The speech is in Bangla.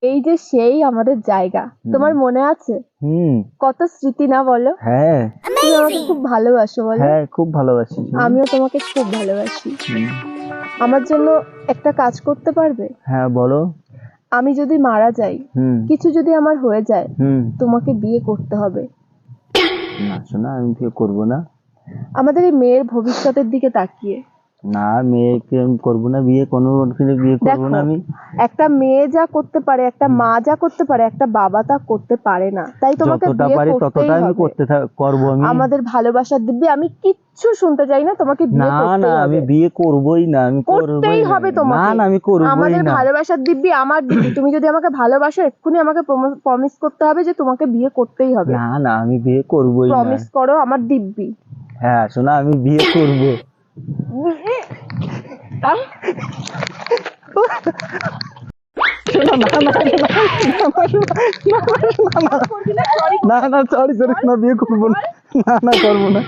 এই যে সেই আমাদের জায়গা, তোমার মনে আছে? কত স্মৃতি না বলো? হ্যাঁ। তুমি আমাকে খুব ভালোবাসো বলো? হ্যাঁ, খুব ভালোবাসি। আমিও তোমাকে খুব ভালোবাসি। আমার জন্য একটা কাজ করতে পারবে? হ্যাঁ, বলো। আমি যদি মারা যাই, কিছু যদি আমার হয়ে যায়, তোমাকে বিয়ে করতে হবে। না শোনা, আমি বিয়ে করবো না। আমাদের এই মেয়ের ভবিষ্যতের দিকে তাকিয়ে। না, মেয়েকে আমি করবো না বিয়ে, কোনো বিয়ে করবো না আমি। একটা মেয়ে যা করতে পারে, একটা মা যা করতে পারে, একটা বাবা তা করতে পারে না। তাই তোমাকে বিয়ে করতেই হবে। করবো আমি। আমাদের ভালোবাসার দিব্যি আমি কিচ্ছু শুনতে চাই না, তোমাকে বিয়ে করতেই হবে। আমি বিয়ে করবোই না, আমি করতেই হবে তোমাকে। না, আমি করবোই না। আমাদের ভালোবাসার দিব্যি আমার দিব্যি, তুমি যদি আমাকে ভালোবাসো এক্ষুনি আমাকে প্রমিস করতে হবে যে তোমাকে বিয়ে করতেই হবে। না, আমি বিয়ে করবোই না। প্রমিস করো আমার দিব্যি। হ্যাঁ শোনা, আমি বিয়ে করবো। না, সরি, বিয়ে করবো না, করবো না।